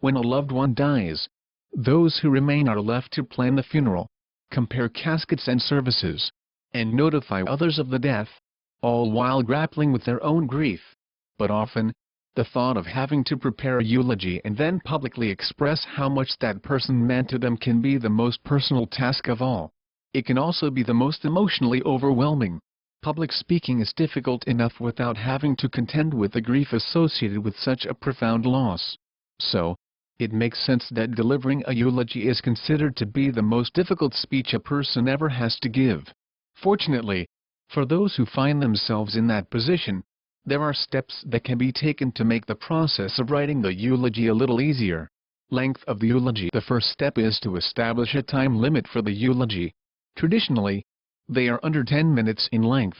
When a loved one dies, those who remain are left to plan the funeral, compare caskets and services, and notify others of the death, all while grappling with their own grief. But often, the thought of having to prepare a eulogy and then publicly express how much that person meant to them can be the most personal task of all. It can also be the most emotionally overwhelming. Public speaking is difficult enough without having to contend with the grief associated with such a profound loss. So, it makes sense that delivering a eulogy is considered to be the most difficult speech a person ever has to give. Fortunately, for those who find themselves in that position, there are steps that can be taken to make the process of writing the eulogy a little easier. Length of the eulogy. The first step is to establish a time limit for the eulogy. Traditionally, they are under 10 minutes in length,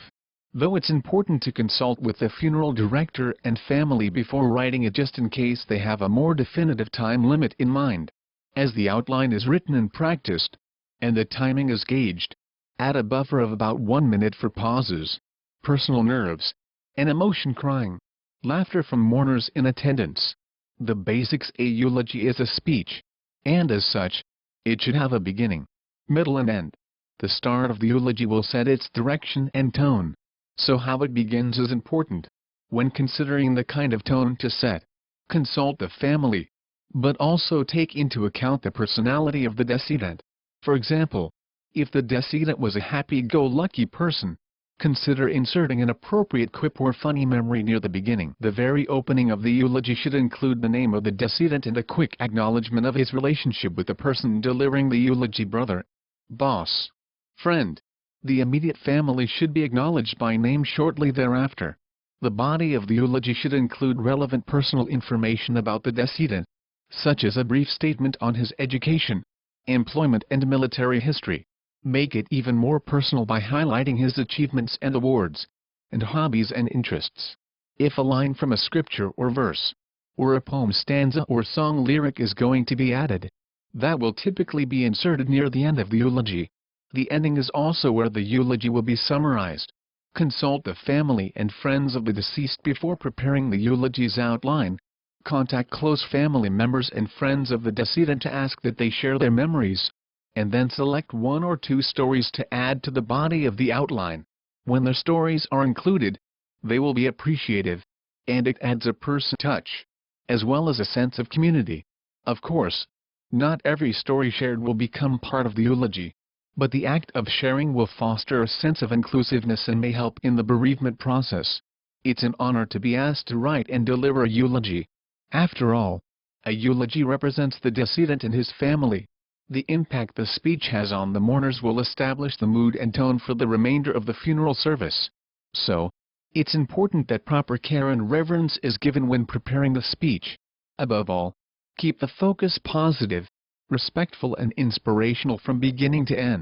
though it's important to consult with the funeral director and family before writing it just in case they have a more definitive time limit in mind. As the outline is written and practiced, and the timing is gauged, add a buffer of about 1 minute for pauses, personal nerves, and emotion crying, laughter from mourners in attendance. The basics. A eulogy is a speech, and as such, it should have a beginning, middle and end. The start of the eulogy will set its direction and tone, so how it begins is important. When considering the kind of tone to set, consult the family, but also take into account the personality of the decedent. For example, if the decedent was a happy-go-lucky person, consider inserting an appropriate quip or funny memory near the beginning. The very opening of the eulogy should include the name of the decedent and a quick acknowledgement of his relationship with the person delivering the eulogy: brother, boss, friend. The immediate family should be acknowledged by name shortly thereafter. The body of the eulogy should include relevant personal information about the decedent, such as a brief statement on his education, employment and military history. Make it even more personal by highlighting his achievements and awards, and hobbies and interests. If a line from a scripture or verse, or a poem stanza or song lyric is going to be added, that will typically be inserted near the end of the eulogy. The ending is also where the eulogy will be summarized. Consult the family and friends of the deceased before preparing the eulogy's outline. Contact close family members and friends of the decedent to ask that they share their memories, and then select 1 or 2 stories to add to the body of the outline. When their stories are included, they will be appreciated, and it adds a personal touch, as well as a sense of community. Of course, not every story shared will become part of the eulogy, but the act of sharing will foster a sense of inclusiveness and may help in the bereavement process. It's an honor to be asked to write and deliver a eulogy. After all, a eulogy represents the decedent and his family. The impact the speech has on the mourners will establish the mood and tone for the remainder of the funeral service. So, it's important that proper care and reverence is given when preparing the speech. Above all, keep the focus positive, respectful and inspirational from beginning to end.